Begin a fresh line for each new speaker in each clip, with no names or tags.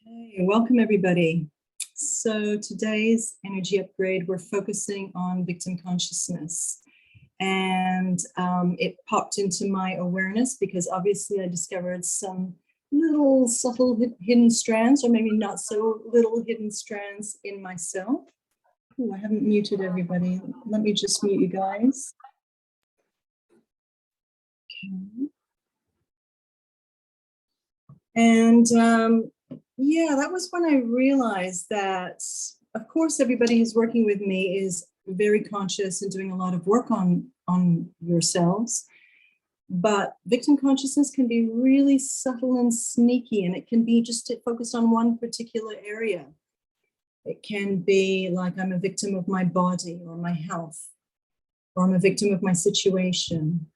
Okay, welcome everybody. So today's energy upgrade, we're focusing on victim consciousness. And it popped into my awareness because obviously I discovered some little subtle hidden strands, or maybe not so little hidden strands in myself. Oh, I haven't muted everybody. Let me just mute you guys. Okay. And yeah, that was when I realized that, of course, everybody who's working with me is very conscious and doing a lot of work on yourselves. But victim consciousness can be really subtle and sneaky, and it can be just focused on one particular area. It can be like I'm a victim of my body or my health, or I'm a victim of my situation,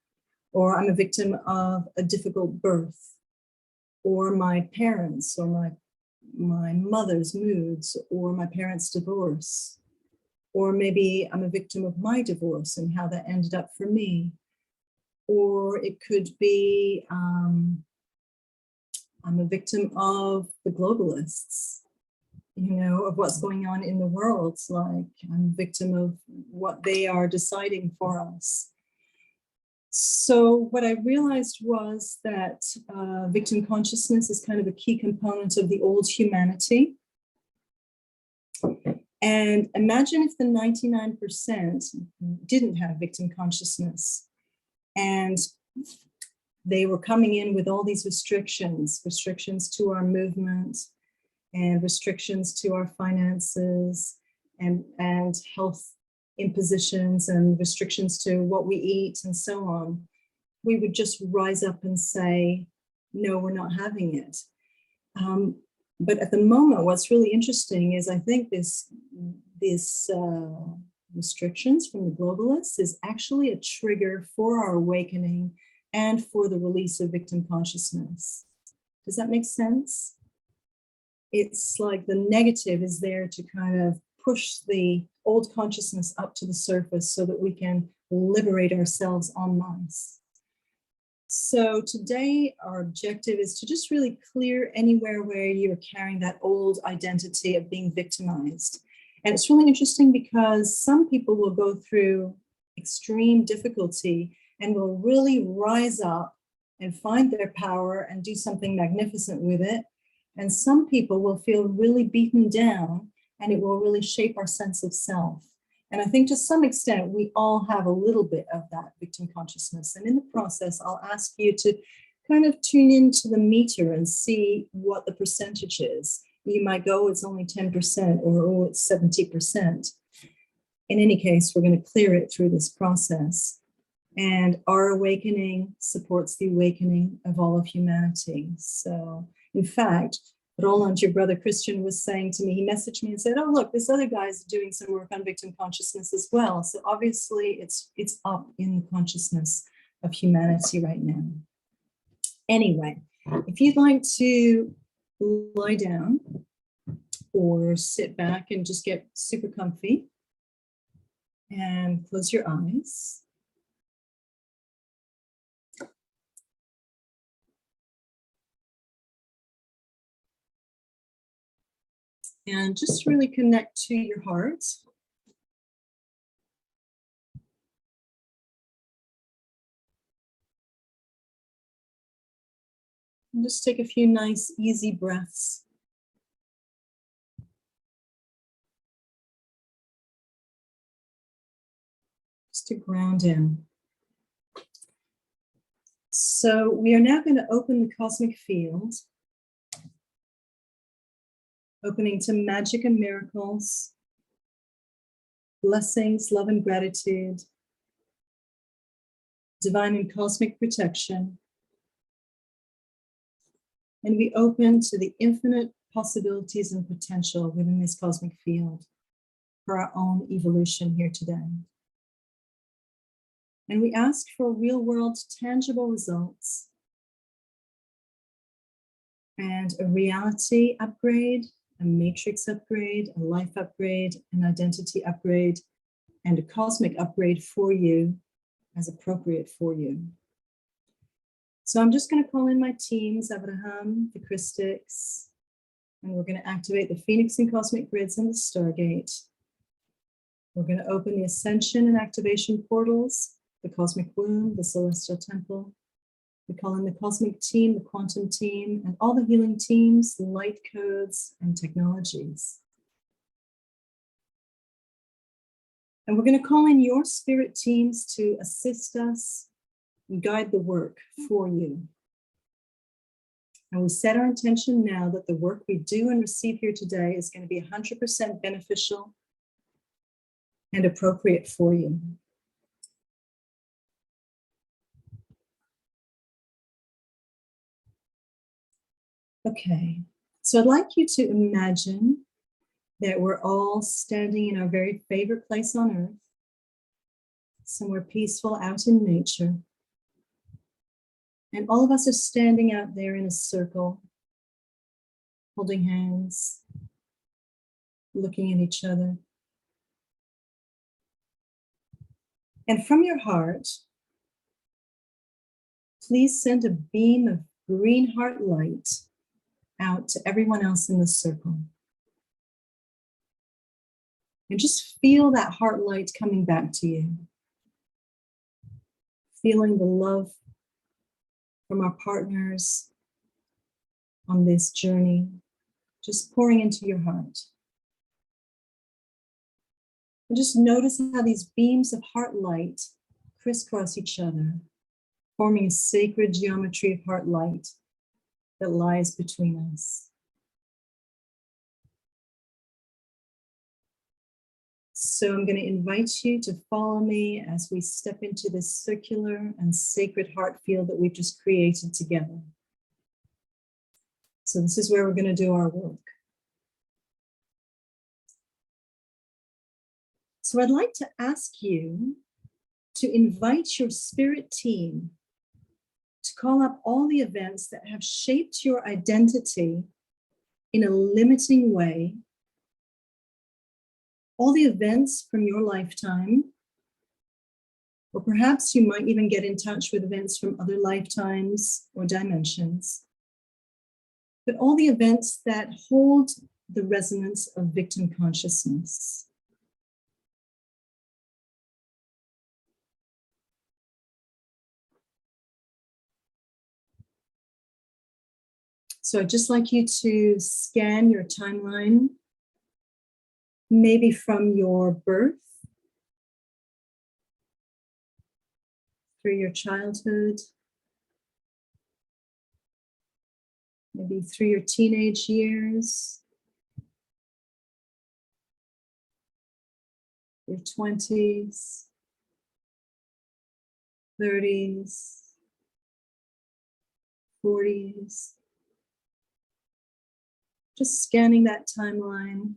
or I'm a victim of a difficult birth, or my parents, or my mother's moods, or my parents' divorce, or maybe I'm a victim of my divorce and how that ended up for me. Or it could be I'm a victim of the globalists, you know, of what's going on in the world. Like I'm a victim of what they are deciding for us. So what I realized was that victim consciousness is kind of a key component of the old humanity. And imagine if the 99% didn't have victim consciousness and they were coming in with all these restrictions to our movement and restrictions to our finances and health impositions and restrictions to what we eat and so on. We would just rise up and say, no, we're not having it. But at the moment, what's really interesting is I think this restrictions from the globalists is actually a trigger for our awakening and for the release of victim consciousness. Does that make sense? It's like the negative is there to kind of push the old consciousness up to the surface so that we can liberate ourselves en masse. So today our objective is to just really clear anywhere where you're carrying that old identity of being victimized. And it's really interesting because some people will go through extreme difficulty and will really rise up and find their power and do something magnificent with it. And some people will feel really beaten down and it will really shape our sense of self. And I think to some extent, we all have a little bit of that victim consciousness. And in the process, I'll ask you to kind of tune into the meter and see what the percentage is. You might go, it's only 10%, or oh, it's 70%. In any case, we're going to clear it through this process. And our awakening supports the awakening of all of humanity. So, in fact, Roland, your brother Christian, was saying to me, he messaged me and said, oh, look, this other guy's doing some work on victim consciousness as well. So obviously it's up in the consciousness of humanity right now. Anyway, if you'd like to lie down or sit back and just get super comfy and close your eyes. And just really connect to your heart. And just take a few nice, easy breaths. Just to ground in. So we are now going to open the cosmic field, opening to magic and miracles, blessings, love and gratitude, divine and cosmic protection. And we open to the infinite possibilities and potential within this cosmic field for our own evolution here today. And we ask for real-world tangible results and a reality upgrade, a matrix upgrade, a life upgrade, an identity upgrade, and a cosmic upgrade for you as appropriate for you. So I'm just going to call in my teams, Abraham, the Christics, And we're going to activate the Phoenix and Cosmic Grids and the Stargate. We're going to open the Ascension and Activation portals, the Cosmic Womb, the Celestial Temple. We call in the Cosmic Team, the Quantum Team, and all the healing teams, light codes, and technologies. And we're going to call in your spirit teams to assist us and guide the work for you. And we set our intention now that the work we do and receive here today is going to be 100% beneficial and appropriate for you. Okay, so I'd like you to imagine that we're all standing in our very favorite place on earth, somewhere peaceful out in nature. And all of us are standing out there in a circle, holding hands, looking at each other. And from your heart, please send a beam of green heart light out to everyone else in the circle. And just feel that heart light coming back to you. Feeling the love from our partners on this journey, just pouring into your heart. And just notice how these beams of heart light crisscross each other, forming a sacred geometry of heart light that lies between us. So I'm going to invite you to follow me as we step into this circular and sacred heart field that we've just created together. So this is where we're going to do our work. So I'd like to ask you to invite your spirit team to call up all the events that have shaped your identity in a limiting way, all the events from your lifetime, or perhaps you might even get in touch with events from other lifetimes or dimensions, but all the events that hold the resonance of victim consciousness. So I'd just like you to scan your timeline, maybe from your birth, through your childhood, maybe through your teenage years, your 20s, 30s, 40s. Just scanning that timeline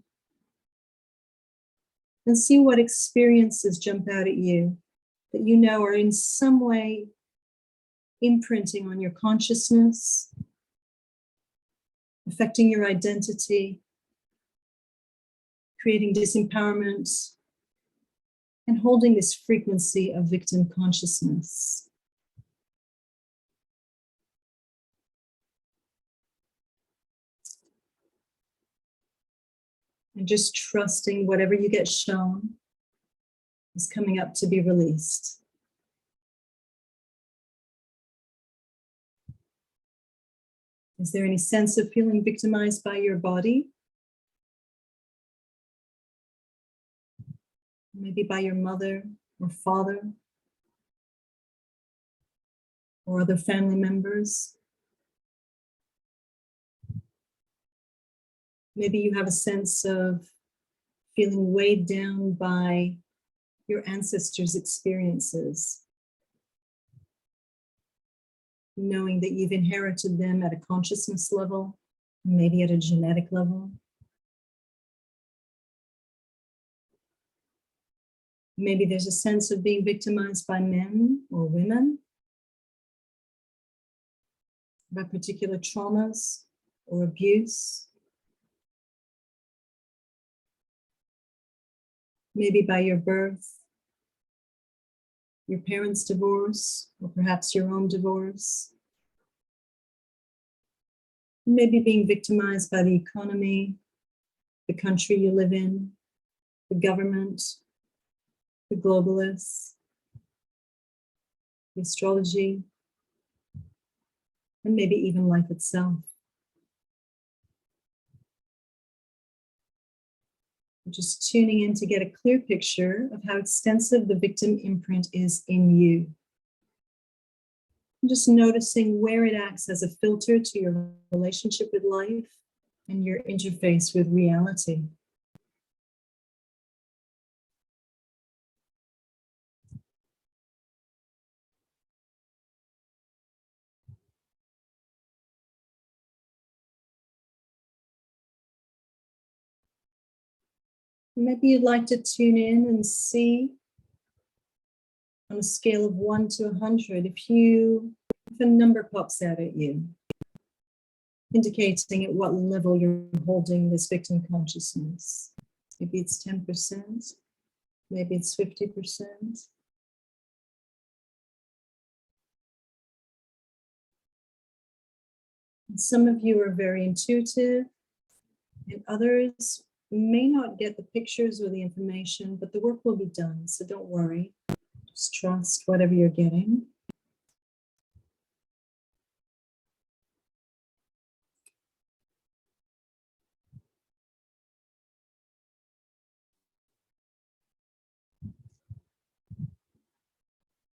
and see what experiences jump out at you that you know are in some way imprinting on your consciousness, affecting your identity, creating disempowerment, and holding this frequency of victim consciousness. And just trusting whatever you get shown is coming up to be released. Is there any sense of feeling victimized by your body? Maybe by your mother or father or other family members? Maybe you have a sense of feeling weighed down by your ancestors' experiences, knowing that you've inherited them at a consciousness level, maybe at a genetic level. Maybe there's a sense of being victimized by men or women, by particular traumas or abuse. Maybe by your birth, your parents' divorce, or perhaps your own divorce. Maybe being victimized by the economy, the country you live in, the government, the globalists, the astrology, and maybe even life itself. Just tuning in to get a clear picture of how extensive the victim imprint is in you. And just noticing where it acts as a filter to your relationship with life and your interface with reality. Maybe you'd like to tune in and see on a scale of 1 to 100, if a number pops out at you, indicating at what level you're holding this victim consciousness. Maybe it's 10%, maybe it's 50%. And some of you are very intuitive, and others may not get the pictures or the information, but the work will be done, so don't worry. Just trust whatever you're getting.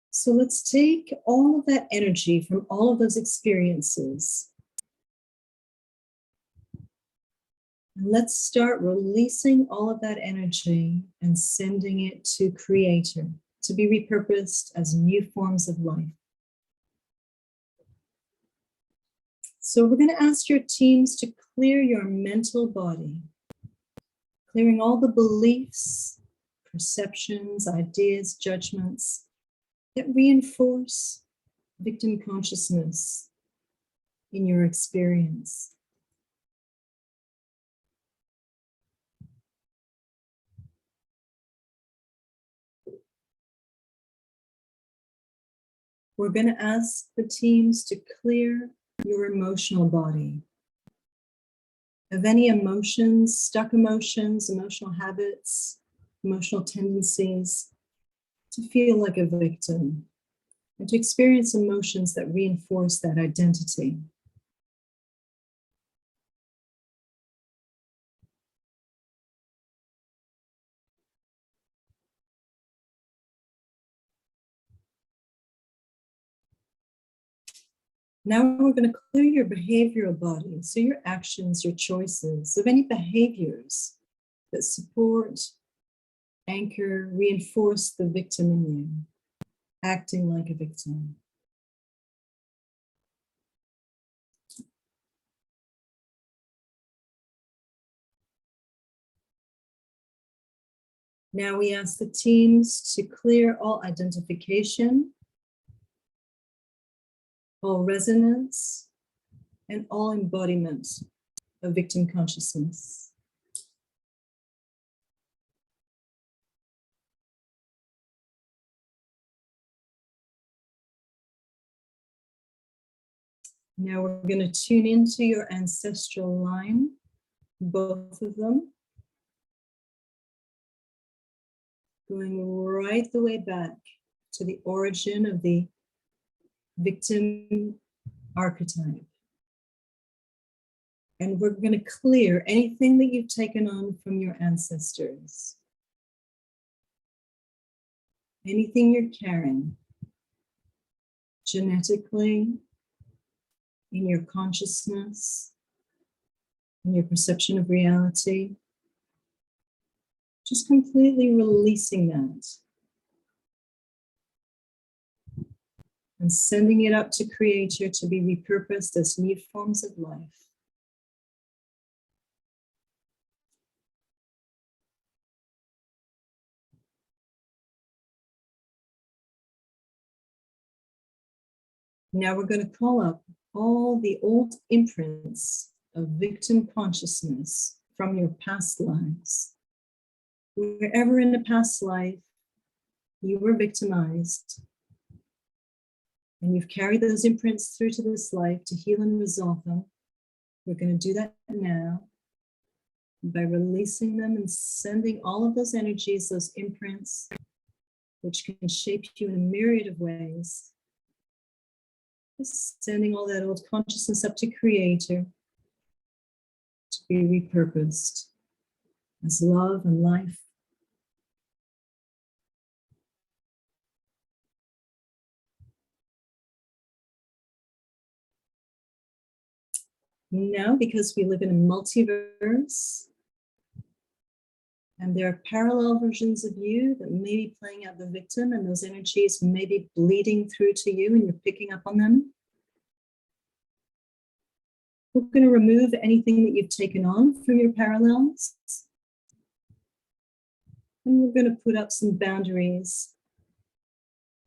So let's take all of that energy from all of those experiences. And let's start releasing all of that energy and sending it to Creator to be repurposed as new forms of life. So we're going to ask your teams to clear your mental body, clearing all the beliefs, perceptions, ideas, judgments that reinforce victim consciousness in your experience. We're going to ask the teams to clear your emotional body of any emotions, stuck emotions, emotional habits, emotional tendencies to feel like a victim and to experience emotions that reinforce that identity. Now we're going to clear your behavioral body, so your actions, your choices, of any behaviors that support, anchor, reinforce the victim in you, acting like a victim. Now we ask the teams to clear all identification, all resonance, and all embodiment of victim consciousness. Now we're going to tune into your ancestral line, both of them, going right the way back to the origin of the victim archetype. And we're going to clear anything that you've taken on from your ancestors. Anything you're carrying genetically, in your consciousness, in your perception of reality. Just completely releasing that. And sending it up to Creator to be repurposed as new forms of life. Now we're going to call up all the old imprints of victim consciousness from your past lives. Wherever in a past life you were victimized, and you've carried those imprints through to this life to heal and resolve them, We're going to do that now by releasing them and sending all of those energies, those imprints, which can shape you in a myriad of ways. Just sending all that old consciousness up to Creator to be repurposed as love and life. Now, because we live in a multiverse, and there are parallel versions of you that may be playing out the victim, and those energies may be bleeding through to you and you're picking up on them. We're going to remove anything that you've taken on from your parallels. And we're going to put up some boundaries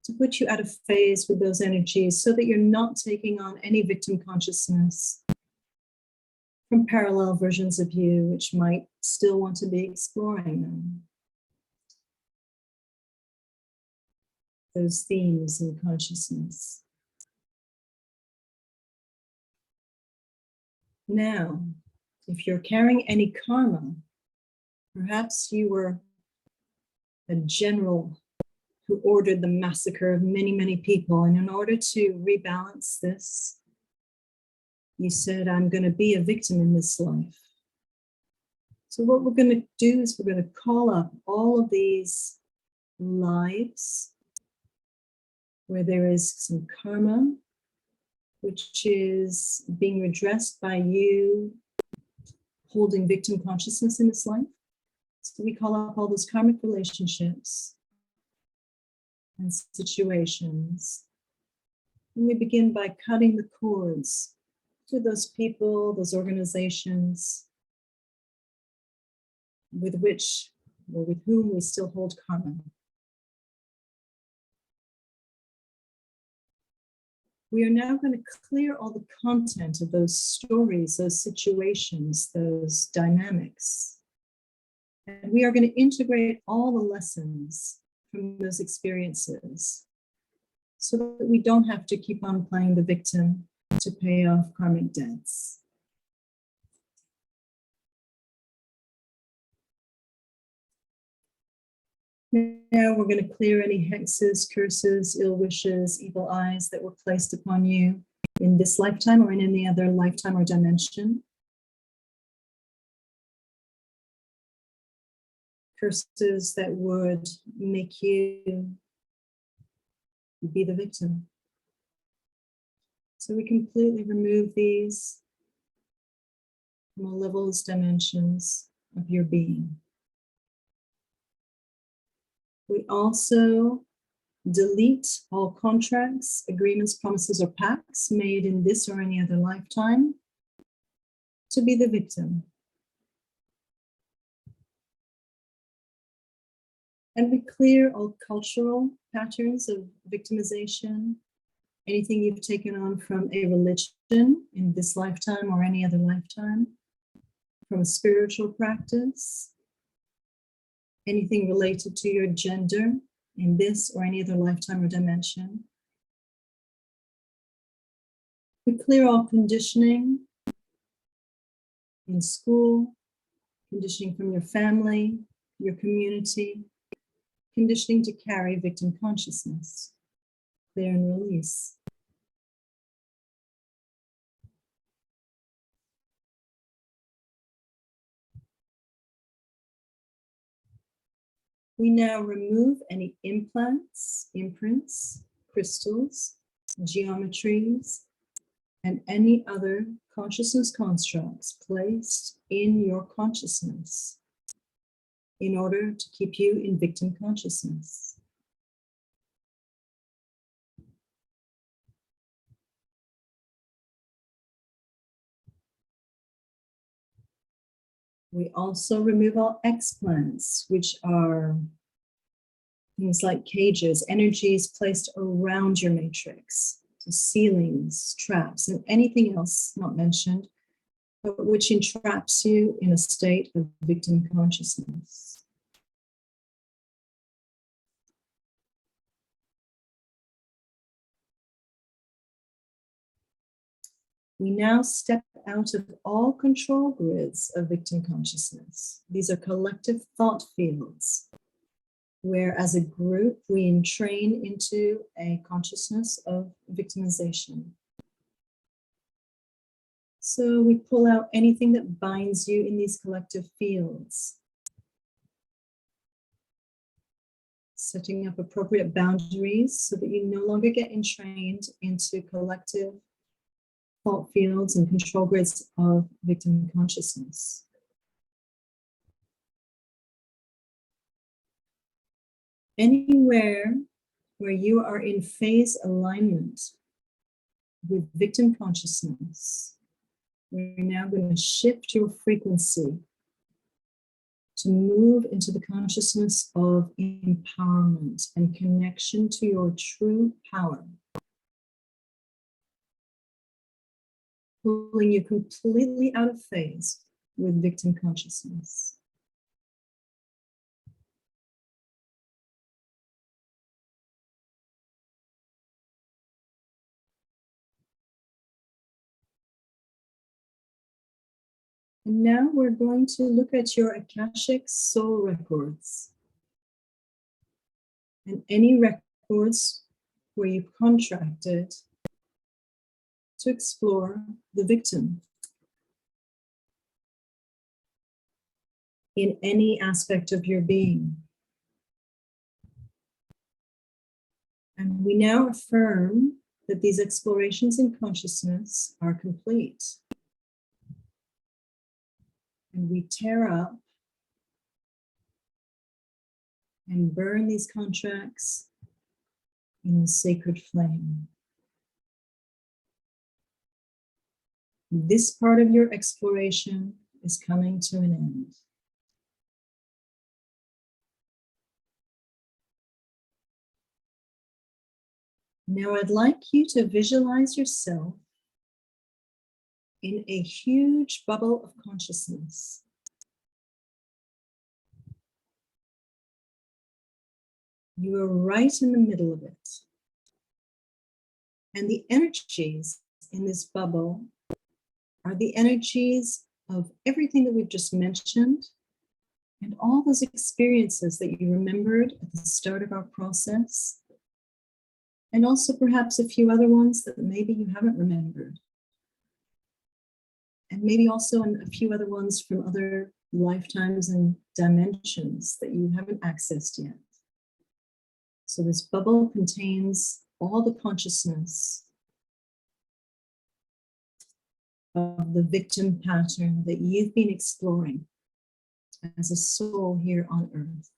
to put you out of phase with those energies so that you're not taking on any victim consciousness from parallel versions of you, which might still want to be exploring them. Those themes in consciousness. Now, if you're carrying any karma, perhaps you were a general who ordered the massacre of many, many people. And in order to rebalance this, you said, I'm going to be a victim in this life. So what we're going to do is we're going to call up all of these lives where there is some karma, which is being redressed by you holding victim consciousness in this life. So we call up all those karmic relationships and situations. And we begin by cutting the cords to those people, those organizations with which or with whom we still hold karma. We are now going to clear all the content of those stories, those situations, those dynamics. And we are going to integrate all the lessons from those experiences so that we don't have to keep on playing the victim to pay off karmic debts. Now we're going to clear any hexes, curses, ill wishes, evil eyes that were placed upon you in this lifetime or in any other lifetime or dimension. Curses that would make you be the victim. So we completely remove these from all levels, dimensions of your being. We also delete all contracts, agreements, promises, or pacts made in this or any other lifetime to be the victim. And we clear all cultural patterns of victimization, anything you've taken on from a religion in this lifetime or any other lifetime, from a spiritual practice, anything related to your gender in this or any other lifetime or dimension. We clear all conditioning in school, conditioning from your family, your community, conditioning to carry victim consciousness. Clear and release. We now remove any implants, imprints, crystals, geometries, and any other consciousness constructs placed in your consciousness in order to keep you in victim consciousness. We also remove all explants, which are things like cages, energies placed around your matrix, so ceilings, traps, and anything else not mentioned, but which entraps you in a state of victim consciousness. We now step out of all control grids of victim consciousness. These are collective thought fields where, as a group, we entrain into a consciousness of victimization. So we pull out anything that binds you in these collective fields, setting up appropriate boundaries so that you no longer get entrained into collective thought fields and control grids of victim consciousness. Anywhere where you are in phase alignment with victim consciousness, we're now going to shift your frequency to move into the consciousness of empowerment and connection to your true power, pulling you completely out of phase with victim consciousness. And now we're going to look at your Akashic soul records and any records where you've contracted to explore the victim in any aspect of your being. And we now affirm that these explorations in consciousness are complete. And we tear up and burn these contracts in the sacred flame. This part of your exploration is coming to an end. Now I'd like you to visualize yourself in a huge bubble of consciousness. You are right in the middle of it. And the energies in this bubble are the energies of everything that we've just mentioned and all those experiences that you remembered at the start of our process, and also perhaps a few other ones that maybe you haven't remembered. And maybe also a few other ones from other lifetimes and dimensions that you haven't accessed yet. So this bubble contains all the consciousness of the victim pattern that you've been exploring as a soul here on earth.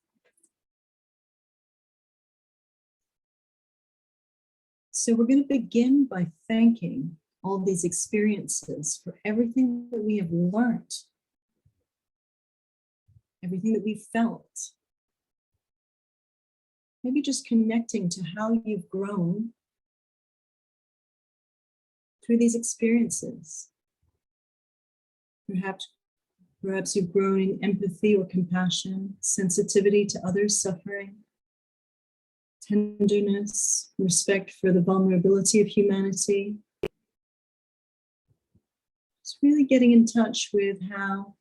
So we're going to begin by thanking all these experiences for everything that we have learned, everything that we felt. Maybe just connecting to how you've grown through these experiences. Perhaps you've grown in empathy or compassion, sensitivity to others' suffering, tenderness, respect for the vulnerability of humanity. It's really getting in touch with how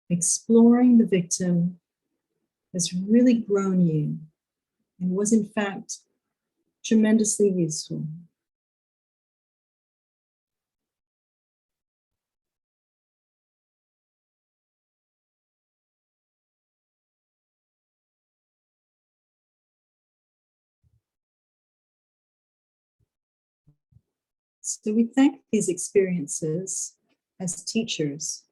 exploring the victim has really grown you and was in fact tremendously useful. So we thank these experiences as teachers.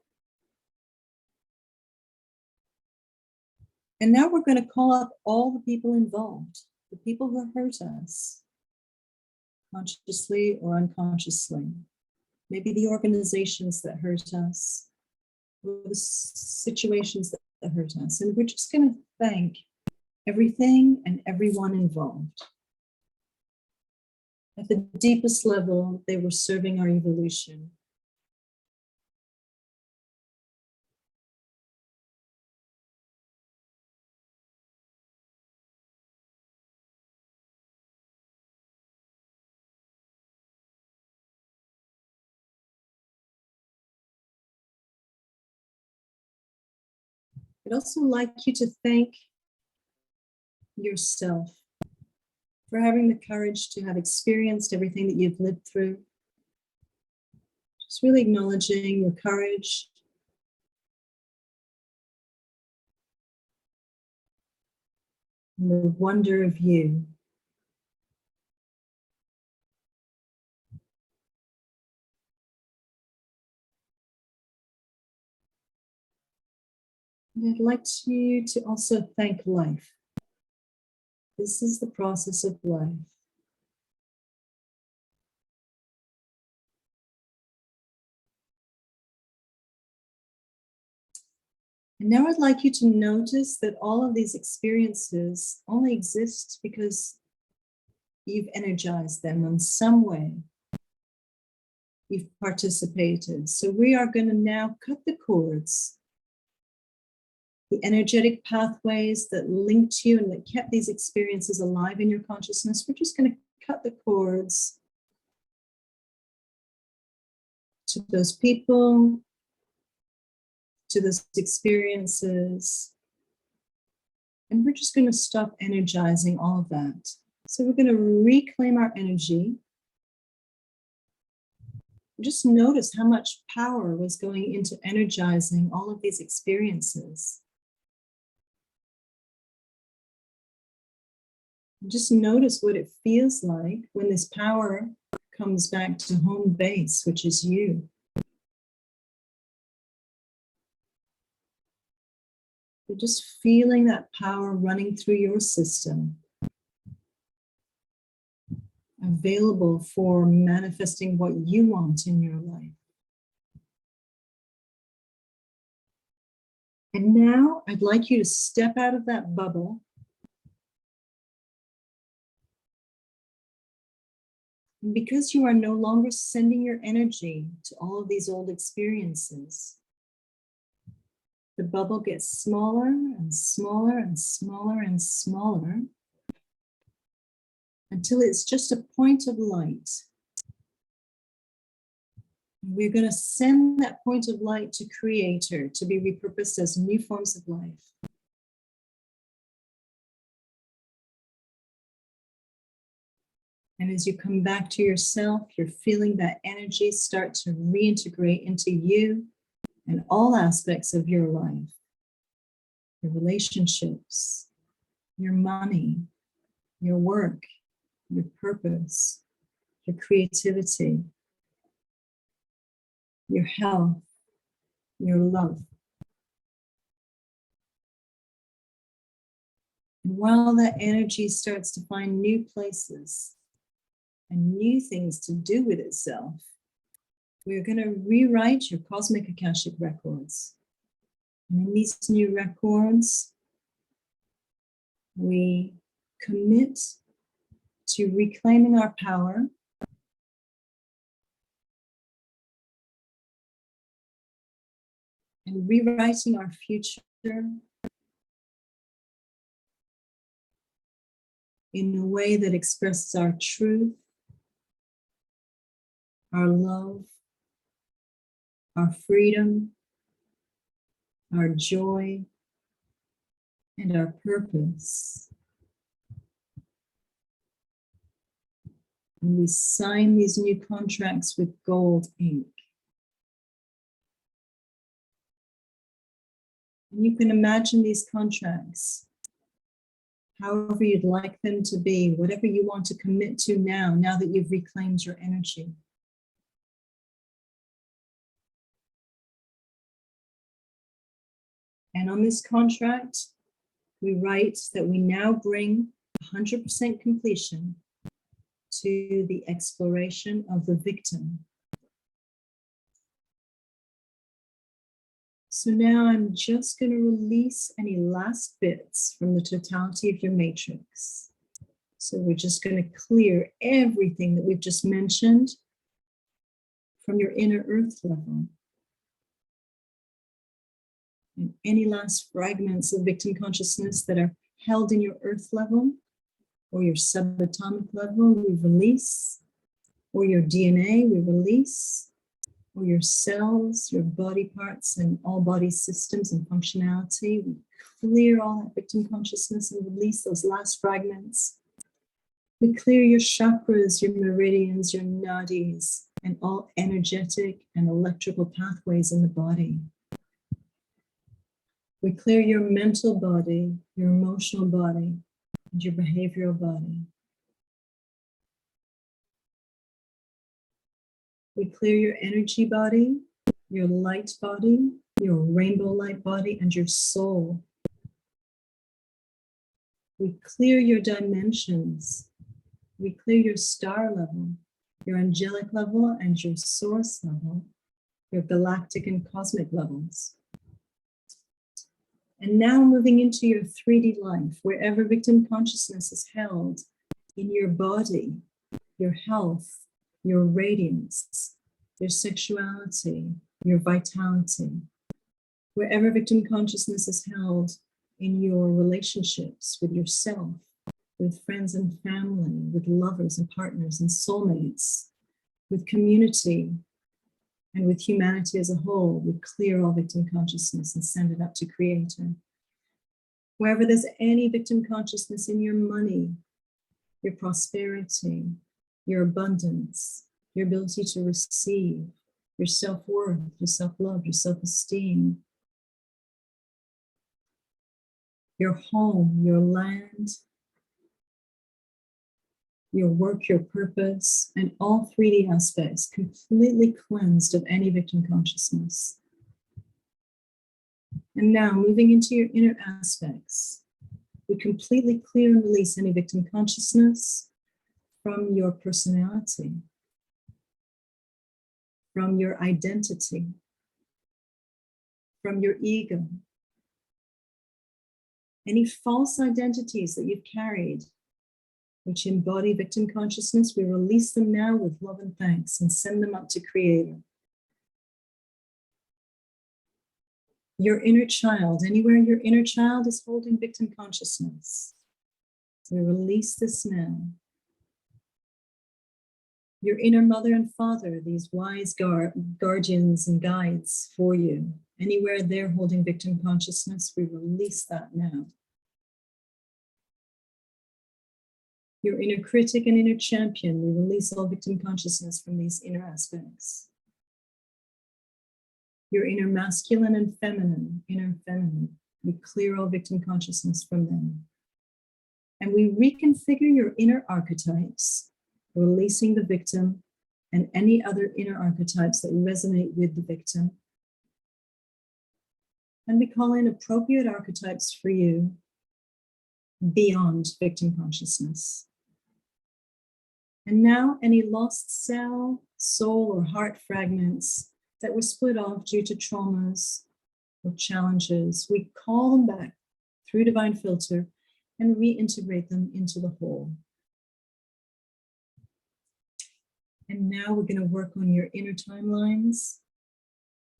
And now we're going to call up all the people involved, the people who hurt us, consciously or unconsciously. Maybe the organizations that hurt us, or the situations that hurt us. And we're just going to thank everything and everyone involved. At the deepest level, they were serving our evolution. I'd also like you to thank yourself for having the courage to have experienced everything that you've lived through. Just really acknowledging your courage. And the wonder of you. And I'd like you to also thank life. This is the process of life. And now I'd like you to notice that all of these experiences only exist because you've energized them in some way. You've participated. So we are going to now cut the cords, the energetic pathways that linked you and that kept these experiences alive in your consciousness. We're just going to cut the cords to those people, to those experiences. And we're just going to stop energizing all of that. So we're going to reclaim our energy. Just notice how much power was going into energizing all of these experiences. Just notice what it feels like when this power comes back to home base, which is you. You're just feeling that power running through your system, available for manifesting what you want in your life. And now I'd like you to step out of that bubble and because you are no longer sending your energy to all of these old experiences, the bubble gets smaller and smaller and smaller and smaller until it's just a point of light. We're going to send that point of light to Creator to be repurposed as new forms of life. And as you come back to yourself, you're feeling that energy start to reintegrate into you and all aspects of your life, your relationships, your money, your work, your purpose, your creativity, your health, your love. And while that energy starts to find new places and new things to do with itself, we're going to rewrite your cosmic Akashic records. And in these new records, we commit to reclaiming our power and rewriting our future in a way that expresses our truth, our love, our freedom, our joy, and our purpose. And we sign these new contracts with gold ink. And you can imagine these contracts, however you'd like them to be, whatever you want to commit to now that you've reclaimed your energy. And on this contract, we write that we now bring 100% completion to the exploration of the victim. So now I'm just going to release any last bits from the totality of your matrix. So we're just going to clear everything that we've just mentioned from your inner earth level. And any last fragments of victim consciousness that are held in your earth level or your subatomic level, we release, or your DNA, we release, or your cells, your body parts, and all body systems and functionality. We clear all that victim consciousness and release those last fragments. We clear your chakras, your meridians, your nadis, and all energetic and electrical pathways in the body. We clear your mental body, your emotional body, and your behavioral body. We clear your energy body, your light body, your rainbow light body, and your soul. We clear your dimensions. We clear your star level, your angelic level, and your source level, your galactic and cosmic levels. And now moving into your 3D life, wherever victim consciousness is held in your body, your health, your radiance, your sexuality, your vitality, wherever victim consciousness is held in your relationships with yourself, with friends and family, with lovers and partners and soulmates, with community, and with humanity as a whole, we clear all victim consciousness and send it up to Creator. Wherever there's any victim consciousness in your money, your prosperity, your abundance, your ability to receive, your self-worth, your self-love, your self-esteem, your home, your land, your work, your purpose, and all 3D aspects completely cleansed of any victim consciousness. And now moving into your inner aspects, we completely clear and release any victim consciousness from your personality, from your identity, from your ego. Any false identities that you've carried, which embody victim consciousness, we release them now with love and thanks and send them up to Creator. Your inner child, anywhere your inner child is holding victim consciousness, we release this now. Your inner mother and father, these wise guardians and guides for you, anywhere they're holding victim consciousness, we release that now. Your inner critic and inner champion, we release all victim consciousness from these inner aspects. Your inner masculine and feminine, we clear all victim consciousness from them. And we reconfigure your inner archetypes, releasing the victim and any other inner archetypes that resonate with the victim. And we call in appropriate archetypes for you beyond victim consciousness. And now any lost cell, soul, or heart fragments that were split off due to traumas or challenges, we call them back through divine filter and reintegrate them into the whole. And now we're going to work on your inner timelines.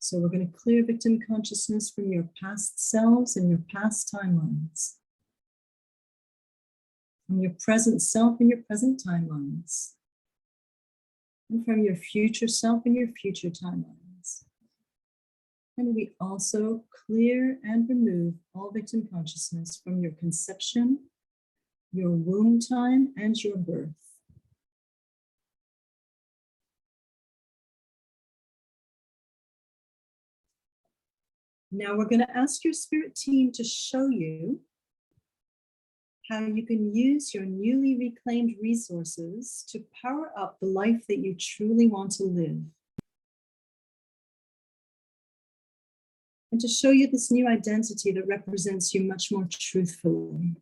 So we're going to clear victim consciousness from your past selves and your past timelines, from your present self and your present timelines, and from your future self and your future timelines. And we also clear and remove all victim consciousness from your conception, your womb time, and your birth. Now we're going to ask your spirit team to show you how you can use your newly reclaimed resources to power up the life that you truly want to live. And to show you this new identity that represents you much more truthfully.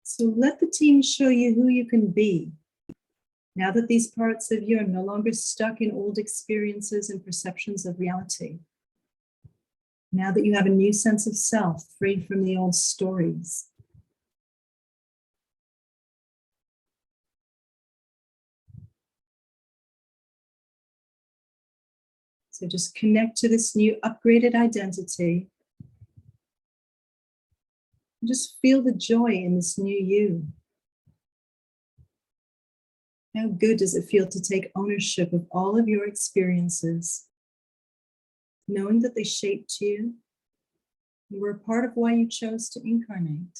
So let the team show you who you can be, now that these parts of you are no longer stuck in old experiences and perceptions of reality. Now that you have a new sense of self, free from the old stories. So just connect to this new upgraded identity. Just feel the joy in this new you. How good does it feel to take ownership of all of your experiences, knowing that they shaped you and were a part of why you chose to incarnate?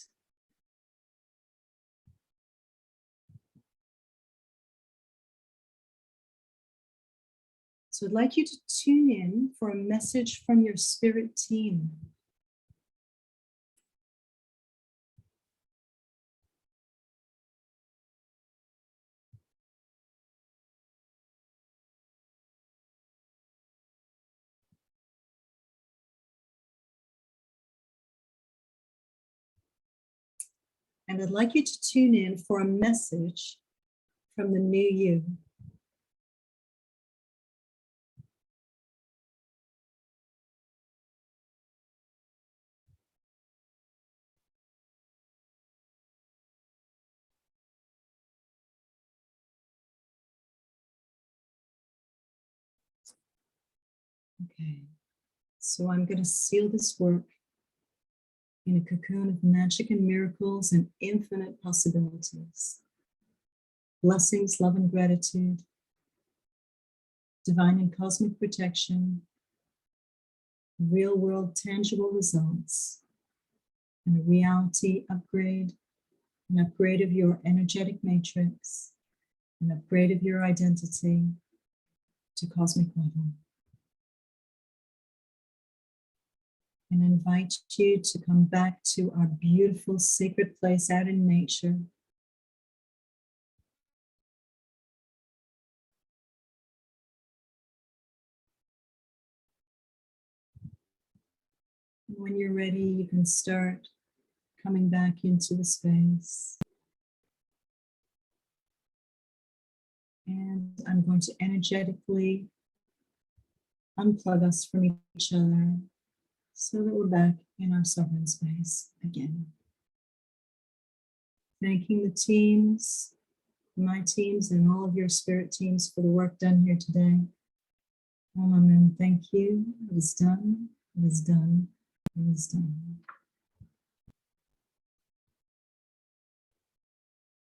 So I'd like you to tune in for a message from your spirit team. And I'd like you to tune in for a message from the new you. Okay, so I'm going to seal this work in a cocoon of magic and miracles and infinite possibilities. Blessings, love, and gratitude, divine and cosmic protection, real world tangible results, and a reality upgrade, an upgrade of your energetic matrix, an upgrade of your identity to cosmic level. And I invite you to come back to our beautiful sacred place out in nature. When you're ready, you can start coming back into the space. And I'm going to energetically unplug us from each other so that we're back in our sovereign space again. Thanking the teams, my teams, and all of your spirit teams for the work done here today. Amen. Thank you. It is done. It is done. It is done.